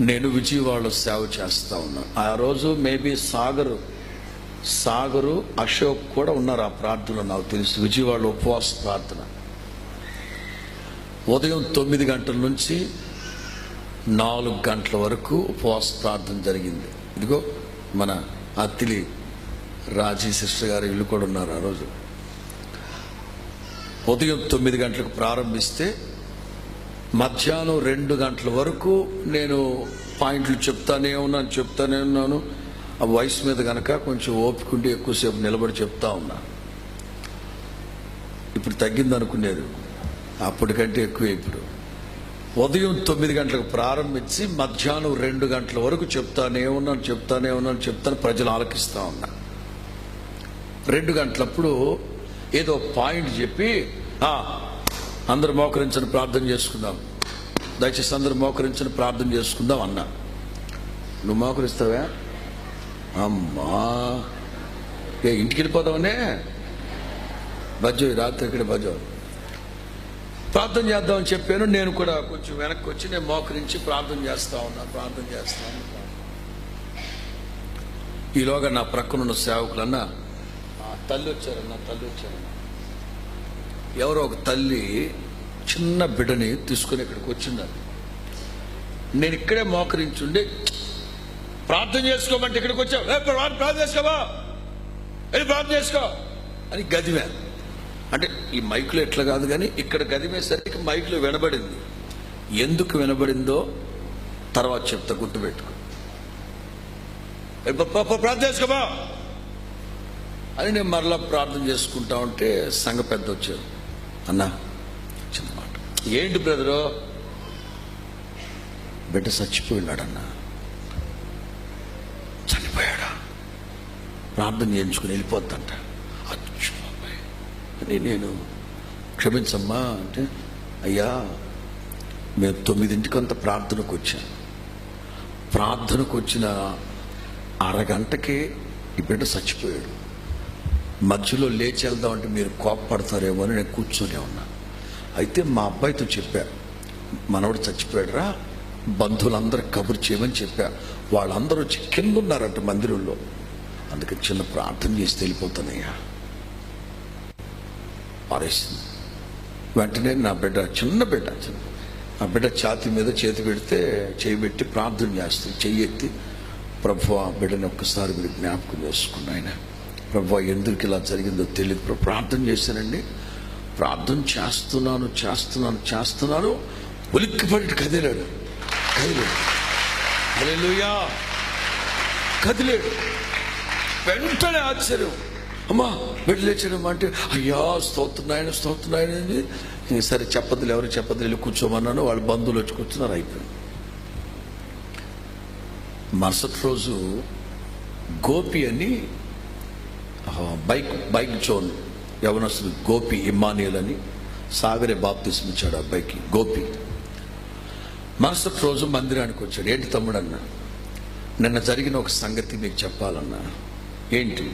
నేను విజయవాడలో సేవ చేస్తా ఉన్నా. ఆ రోజు మేబీ సాగరు అశోక్ కూడా ఉన్నారు ఆ ప్రార్థనలో, నాకు తెలుసు. విజయవాడలో ఉపవాస ప్రార్థన ఉదయం 9 గంటల నుంచి 4 గంటల వరకు ఉపవాస ప్రార్థన జరిగింది. ఇదిగో మన అత్తిలి రాజీ సిస్టర్ గారు ఇల్లు కూడా ఉన్నారు. ఆ రోజు ఉదయం 9 గంటలకు ప్రారంభిస్తే మధ్యాహ్నం 2 గంటల వరకు నేను పాయింట్లు చెప్తానే ఉన్నాను. ఆ వయసు మీద కనుక కొంచెం ఓపికండి, ఎక్కువసేపు నిలబడి చెప్తా ఉన్నా. ఇప్పుడు తగ్గింది అనుకునేది, అప్పటికంటే ఎక్కువ. ఇప్పుడు ఉదయం 9 గంటలకు ప్రారంభించి మధ్యాహ్నం 2 గంటల వరకు చెప్తానే ఉన్నాను. ప్రజలు ఆలకిస్తా ఉన్నా. 2 గంటలప్పుడు ఏదో పాయింట్ చెప్పి అందరూ మోకరించని ప్రార్థన చేసుకుందాం, దయచేసి అందరూ మోకరించని ప్రార్థన చేసుకుందాం అన్నా. నువ్వు మోకరిస్తావా? అమ్మా, ఇంటికి వెళ్ళిపోదామనే బజ్జో, రాత్రి ఇక్కడ బజ్జో ప్రార్థన చేద్దామని చెప్పాను. నేను కూడా కొంచెం వెనక్కి వచ్చి నేను మోకరించి ప్రార్థన చేస్తా ఉన్నా. ఈలోగా నా ప్రక్కనున్న సేవకులన్నా తల్లి వచ్చారన్నా. ఎవరో ఒక తల్లి చిన్న బిడ్డని తీసుకుని ఇక్కడికి వచ్చిందని. నేను ఇక్కడే మోకరించుండి ప్రార్థన చేసుకోమంటే ఇక్కడికి వచ్చావు, ప్రార్థన చేసుకోవా, ప్రార్థన చేసుకో అని గదిమే. అంటే ఈ మైకులో ఎట్లా కాదు కానీ ఇక్కడ గదిమేసరికి మైకులో వినబడింది. ఎందుకు వినబడిందో తర్వాత చెప్తా, గుర్తుపెట్టుకో. ప్రార్థన చేసుకోవా అని నేను మరలా ప్రార్థన చేసుకుంటా ఉంటే సంఘ పెద్ద వచ్చారు. అన్నా చిన్న మాట. ఏంటి బ్రదరు? బిడ్డ చచ్చిపోయినాడన్నా. చనిపోయాడా? ప్రార్థన చేయించుకుని వెళ్ళిపోద్దంట. అని నేను క్షమించమ్మా అంటే, అయ్యా మేము 9 ప్రార్థనకు వచ్చాను. ప్రార్థనకు వచ్చిన అరగంటకే ఈ బిడ్డ చచ్చిపోయాడు. మధ్యలో లేచి వెళ్దామంటే మీరు కోపపడతారేమో అని నేను కూర్చొని ఉన్నా. అయితే మా అబ్బాయితో చెప్పారు, మనవడు చచ్చిపోయాడురా, బంధువులందరూ కబురు చేయమని చెప్పా. వాళ్ళందరూ వచ్చి కింద ఉన్నారంట మందిరంలో. అందుకని చిన్న ప్రార్థన చేసి వెళ్ళిపోతానయ్యా పారేసింది. వెంటనే నా బిడ్డ, చిన్న బిడ్డ, ఆ బిడ్డ ఛాతీ మీద చేతి పెడితే చేయి పెట్టి ప్రార్థన చేస్తుంది. చెయ్యి ఎత్తి, ప్రభువా ఆ బిడ్డని ఒక్కసారి మీరు జ్ఞాపకం చేసుకున్నా. ఆయన ప్రభువా ఎందుకు ఇలా జరిగిందో తెలియదు, ప్రార్థన చేశానండి. ప్రార్థన చేస్తున్నాను ఉలిక్కిపడి కదిలాడు. హల్లెలూయా, కదిలాడు. వెంటనే ఆశ్చర్యం, అమ్మా బిడ్డ లేచడం అంటే, అయ్యా స్తోత్రనాయన. సరే చెప్పదులు, ఎవరు చెప్పదులు, వెళ్ళి కూర్చోమన్నాను. వాళ్ళ బంధువులు వచ్చి కూర్చున్నారు. అయిపోయింది. మరుసటి రోజు గోపి అని బైక్ జోన్ యవనస్తుడు గోపి ఇమ్మానియల్ అని సాగరే బాప్తిస్మ ఇచ్చాడు ఆ అబ్బాయికి, గోపి. మరుసటి రోజు మందిరానికి వచ్చాడు. ఏంటి తమ్ముడు అన్నా, నిన్న జరిగిన ఒక సంగతి మీకు చెప్పాలన్నా. ఏంటి?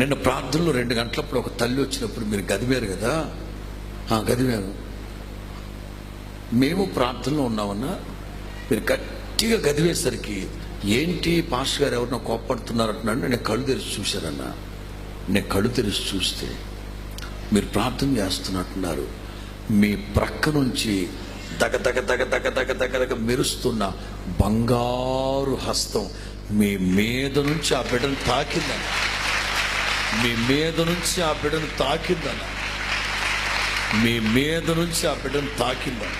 నిన్న ప్రార్థనలో 2 గంటలప్పుడు ఒక తల్లి వచ్చినప్పుడు మీరు గదిమారు కదా. గదిమాను. మేము ప్రార్థనలో ఉన్నామన్నా, మీరు గట్టిగా గదివేసరికి ఏంటి పాస్టర్ గారు ఎవరినో కోప్పడుతున్నారంటున్నాడు. నేను కళ్ళు తెరిచి చూశానన్నా. నేను కళ్ళు తెరిచి చూస్తే మీరు ప్రార్థన చేస్తున్నట్టున్నారు. మీ ప్రక్క నుంచి దగ మెరుస్తున్న బంగారు హస్తం మీ మీద నుంచి ఆ బిడ్డను తాకిందన్న. మీ మీద నుంచి ఆ బిడ్డను తాకిందన్న.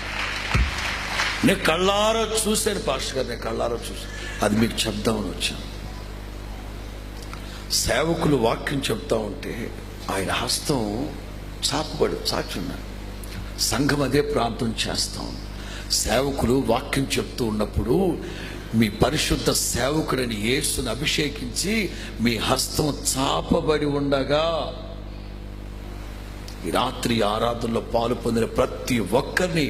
నేను కళ్ళారా చూశాను పాస్టర్ గారు, నేను కళ్ళారా చూశాను. అది మీకు చెప్దామని వచ్చాను. సేవకులు వాక్యం చెప్తా ఉంటే ఆయన హస్తం చాచున్నాడు. సంఘం అదే ప్రార్థన చేస్తాం. సేవకులు వాక్యం చెప్తూ ఉన్నప్పుడు మీ పరిశుద్ధ సేవకుడని యేసుని అభిషేకించి మీ హస్తం చాపబడి ఉండగా ఈ రాత్రి ఆరాధనలో పాలు పొందిన ప్రతి ఒక్కరిని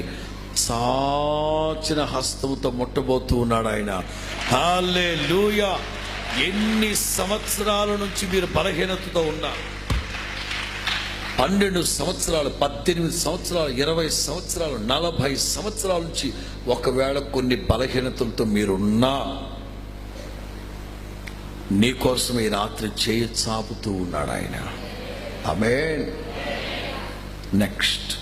చాచిన హస్తముతో ముట్టబోతూ ఉన్నాడు ఆయన. హల్లెలూయా. ఎన్ని సంవత్సరాల నుంచి మీరు బలహీనతతో ఉన్నారు, 12 సంవత్సరాలు, 18 సంవత్సరాలు, 20 సంవత్సరాలు, 40 సంవత్సరాల నుంచి ఒకవేళ కొన్ని బలహీనతలతో మీరున్నా నీకోసం ఈ రాత్రి చేయి చాపుతూ ఉన్నాడు ఆయన. ఆమేన్. నెక్స్ట్